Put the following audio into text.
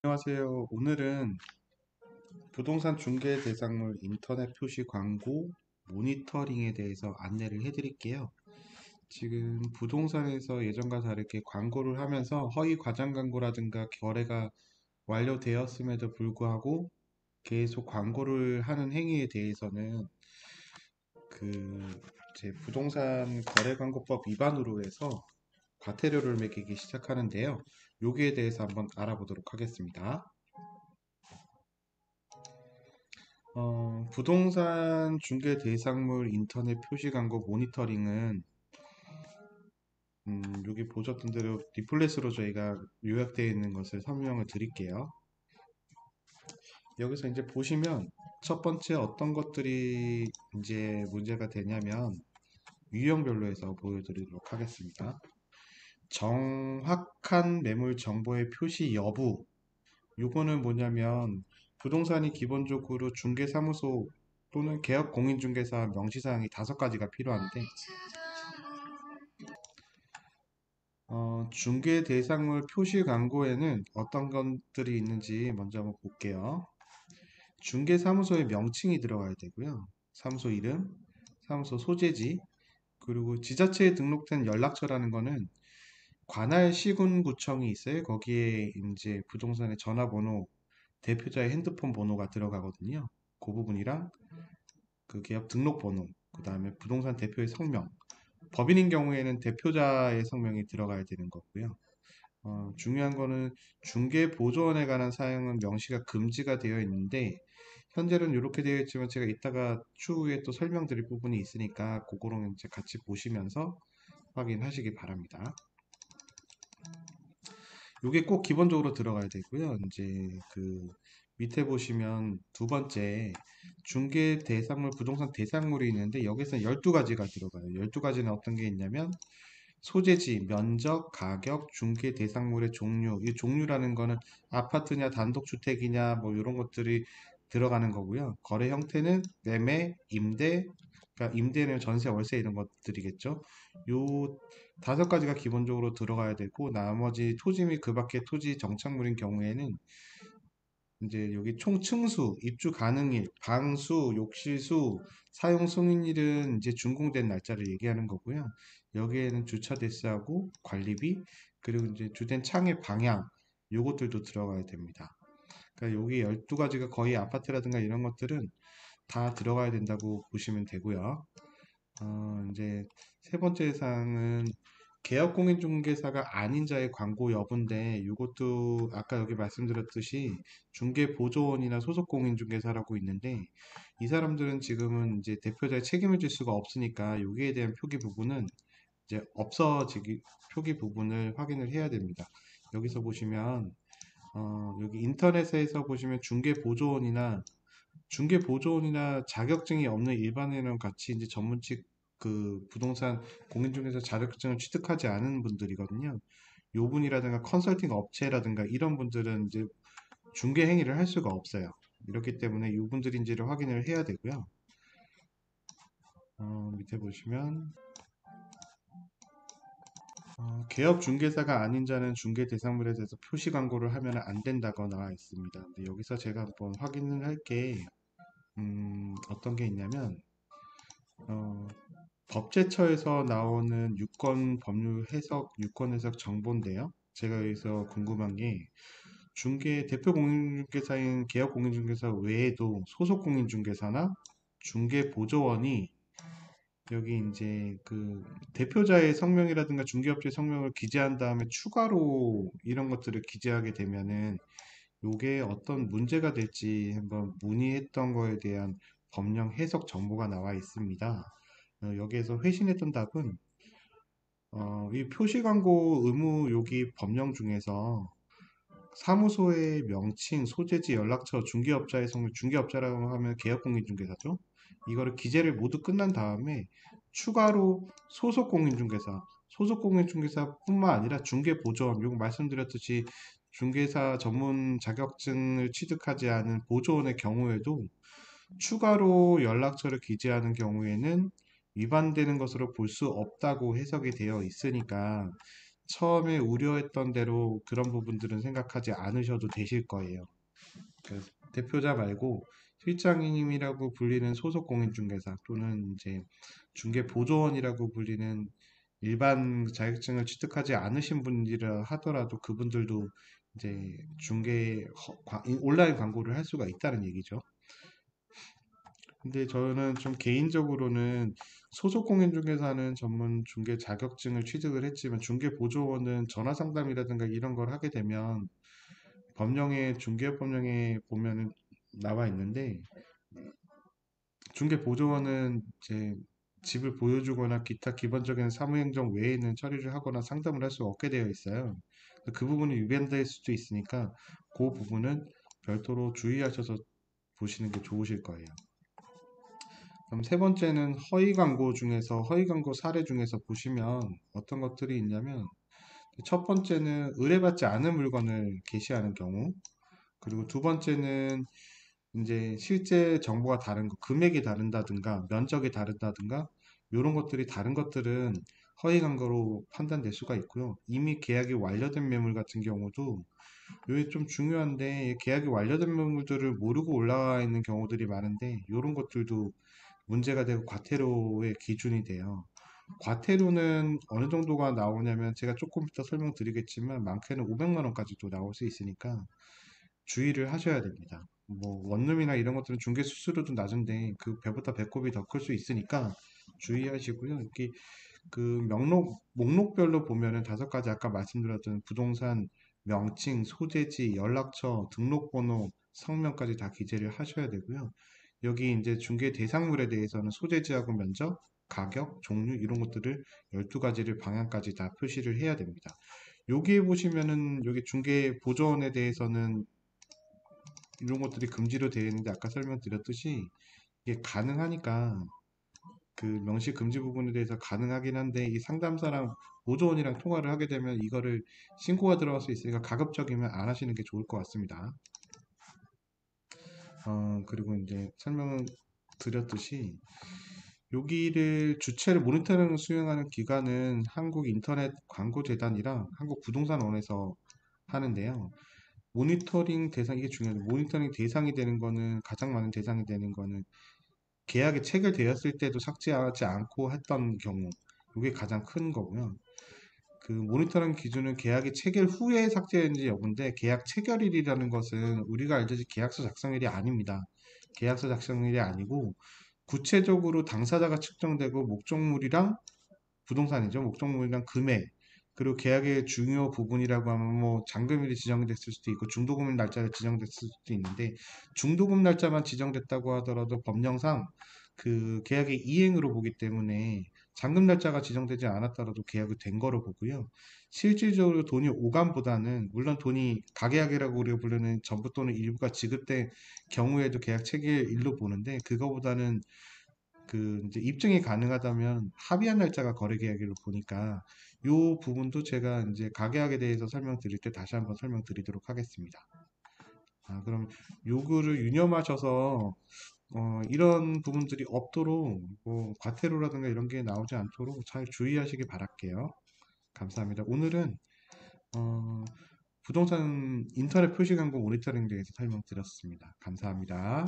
안녕하세요. 오늘은 부동산 중개 대상물 인터넷 표시 광고 모니터링에 대해서 안내를 해드릴게요. 지금 부동산에서 예전과 다르게 광고를 하면서 허위 과장 광고라든가 거래가 완료되었음에도 불구하고 계속 광고를 하는 행위에 대해서는 제 부동산 거래광고법 위반으로 해서 과태료를 매기기 시작하는데요. 여기에 대해서 한번 알아보도록 하겠습니다. 부동산 중개 대상물 인터넷 표시 광고 모니터링은 여기 보셨던 대로 리플렛으로 저희가 요약되어 있는 것을 설명을 드릴게요. 여기서 이제 보시면 첫 번째 어떤 것들이 이제 문제가 되냐면 유형별로 해서 보여드리도록 하겠습니다. 정확한 매물 정보의 표시 여부. 요거는 뭐냐면 부동산이 기본적으로 중개사무소 또는 개업 공인중개사 명시사항이 5가지가 필요한데 중개 대상물 표시 광고에는 어떤 것들이 있는지 먼저 한번 볼게요. 중개사무소의 명칭이 들어가야 되고요. 사무소 이름, 사무소 소재지, 그리고 지자체에 등록된 연락처라는 거는 관할 시군구청이 있어요. 거기에 이제 부동산의 전화번호, 대표자의 핸드폰 번호가 들어가거든요. 그 부분이랑 그 계약 등록번호, 그 다음에 부동산 대표의 성명, 법인인 경우에는 대표자의 성명이 들어가야 되는 거고요. 중요한 거는 중개보조원에 관한 사용은 명시가 금지가 되어 있는데 현재는 이렇게 되어 있지만 제가 이따가 추후에 또 설명드릴 부분이 있으니까 그거는 이제 같이 보시면서 확인하시기 바랍니다. 이게 꼭 기본적으로 들어가야 되고요. 이제 그 밑에 보시면 두 번째 중개 대상물 부동산 대상물이 있는데 여기서 12가지가 들어가요. 12가지는 어떤 게 있냐면 소재지, 면적, 가격, 중개 대상물의 종류. 이 종류라는 거는 아파트냐 단독주택이냐 뭐 이런 것들이 들어가는 거고요. 거래 형태는 매매, 임대, 그러니까 임대는 전세, 월세 이런 것들이겠죠. 요 5가지가 기본적으로 들어가야 되고 나머지 토지 및 그 밖의 토지 정착물인 경우에는 이제 여기 총 층수, 입주 가능일, 방수, 욕실수, 사용 승인일은 이제 준공된 날짜를 얘기하는 거고요. 여기에는 주차 대수하고 관리비, 그리고 이제 주된 창의 방향, 요것들도 들어가야 됩니다. 그러니까 여기 12가지가 거의 아파트라든가 이런 것들은 다 들어가야 된다고 보시면 되고요. 이제 세 번째 사항은 개업공인중개사가 아닌 자의 광고 여부인데 이것도 아까 여기 말씀드렸듯이 중개보조원이나 소속공인중개사라고 있는데 이 사람들은 지금은 이제 대표자의 책임을 질 수가 없으니까 여기에 대한 표기 부분은 이제 없어지기 표기 부분을 확인을 해야 됩니다. 여기서 보시면 여기 인터넷에서 보시면 중개보조원이나 자격증이 없는 일반인이랑 같이 이제 전문직 그 부동산 공인중개사 자격증을 취득하지 않은 분들이거든요. 요 분이라든가 컨설팅 업체라든가 이런 분들은 이제 중개 행위를 할 수가 없어요. 이렇기 때문에 요 분들인지를 확인을 해야 되고요. 밑에 보시면 개업 중개사가 아닌 자는 중개 대상물에 대해서 표시 광고를 하면 안 된다고 나와 있습니다. 근데 여기서 제가 한번 확인을 할게 어떤 게 있냐면 어, 법제처에서 나오는 유권 법률 해석, 유권 해석 정보인데요. 제가 여기서 궁금한 게 대표 공인중개사인 개업 공인중개사 외에도 소속 공인중개사나 중개보조원이 여기 이제 그 대표자의 성명이라든가 중개업체 성명을 기재한 다음에 추가로 이런 것들을 기재하게 되면은 요게 어떤 문제가 될지 한번 문의했던 거에 대한 법령 해석 정보가 나와 있습니다. 여기에서 회신했던 답은 이 표시 광고 의무 여기 법령 중에서 사무소의 명칭, 소재지, 연락처, 중개업자의 성명, 중개업자라고 하면 계약공인중개사죠. 이거를 기재를 모두 끝난 다음에 추가로 소속공인중개사뿐만 아니라 중개보조원, 요거 말씀드렸듯이 중개사 전문 자격증을 취득하지 않은 보조원의 경우에도 추가로 연락처를 기재하는 경우에는 위반되는 것으로 볼 수 없다고 해석이 되어 있으니까 처음에 우려했던 대로 그런 부분들은 생각하지 않으셔도 되실 거예요. 그 대표자 말고 실장님이라고 불리는 소속 공인중개사 또는 이제 중개보조원이라고 불리는 일반 자격증을 취득하지 않으신 분이라 하더라도 그분들도 이제 온라인 광고를 할 수가 있다는 얘기죠. 근데 저는 좀 개인적으로는 소속 공인중개사는 전문 중개 자격증을 취득을 했지만 중개보조원은 전화 상담이라든가 이런 걸 하게 되면 중개법령에 보면은 나와 있는데 중개보조원은 이제 집을 보여주거나 기타 기본적인 사무행정 외에는 처리를 하거나 상담을 할 수 없게 되어 있어요. 그 부분이 위반될 수도 있으니까 그 부분은 별도로 주의하셔서 보시는 게 좋으실 거예요. 그럼 세 번째는 허위 광고 사례 중에서 보시면 어떤 것들이 있냐면 첫 번째는 의뢰받지 않은 물건을 게시하는 경우, 그리고 두 번째는 이제 실제 정보가 다른 거, 금액이 다른다든가 면적이 다른다든가 이런 것들이 다른 것들은 허위 광고로 판단될 수가 있고요. 이미 계약이 완료된 매물 같은 경우도 이게 좀 중요한데 계약이 완료된 매물들을 모르고 올라와 있는 경우들이 많은데 이런 것들도 문제가 되고 과태료의 기준이 돼요. 과태료는 어느 정도가 나오냐면 제가 조금 이따 설명드리겠지만 많게는 500만 원까지도 나올 수 있으니까 주의를 하셔야 됩니다. 뭐 원룸이나 이런 것들은 중개 수수료도 낮은데 그 배보다 배꼽이 더 클 수 있으니까 주의하시고요. 이렇게 그 목록별로 보면은 다섯 가지 아까 말씀드렸던 부동산 명칭, 소재지, 연락처, 등록번호, 성명까지 다 기재를 하셔야 되고요. 여기 이제 중개 대상물에 대해서는 소재지하고 면적, 가격, 종류 이런 것들을 12가지를 방향까지 다 표시를 해야 됩니다. 여기에 보시면은 여기 중개 보조원에 대해서는 이런 것들이 금지로 되어 있는데 아까 설명드렸듯이 이게 가능하니까 그 명시 금지 부분에 대해서 가능하긴 한데 이 상담사랑 보조원이랑 통화를 하게 되면 이거를 신고가 들어갈 수 있으니까 가급적이면 안 하시는 게 좋을 것 같습니다. 그리고 이제 설명을 드렸듯이 여기를 주체를 모니터링 수행하는 기관은 한국인터넷광고재단이랑 한국부동산원에서 하는데요. 모니터링 대상 이게 중요해요. 모니터링 대상이 되는 거는 가장 많은 대상이 되는 거는 계약이 체결되었을 때도 삭제하지 않고 했던 경우 이게 가장 큰 거고요. 그 모니터링 기준은 계약이 체결 후에 삭제했는지 여부인데 계약 체결일이라는 것은 우리가 알듯이 계약서 작성일이 아닙니다. 계약서 작성일이 아니고 구체적으로 당사자가 측정되고 목적물이랑 부동산이죠. 목적물이랑 금액 그리고 계약의 중요 부분이라고 하면 뭐 잔금일이 지정됐을 수도 있고 중도금 날짜가 지정됐을 수도 있는데 중도금 날짜만 지정됐다고 하더라도 법령상 그 계약의 이행으로 보기 때문에 잔금 날짜가 지정되지 않았더라도 계약이 된 거로 보고요. 실질적으로 돈이 오감보다는 물론 돈이 가계약이라고 우리가 부르는 전부 또는 일부가 지급된 경우에도 계약 체결일로 보는데 그거보다는 그 이제 입증이 가능하다면 합의한 날짜가 거래 계약일로 보니까 요 부분도 제가 이제 가계약에 대해서 설명드릴 때 다시 한번 설명드리도록 하겠습니다. 그럼 요거를 유념하셔서 이런 부분들이 없도록 뭐 과태료라든가 이런 게 나오지 않도록 잘 주의하시기 바랄게요. 감사합니다. 오늘은 어, 부동산 인터넷 표시 광고 모니터링에 대해서 설명드렸습니다. 감사합니다.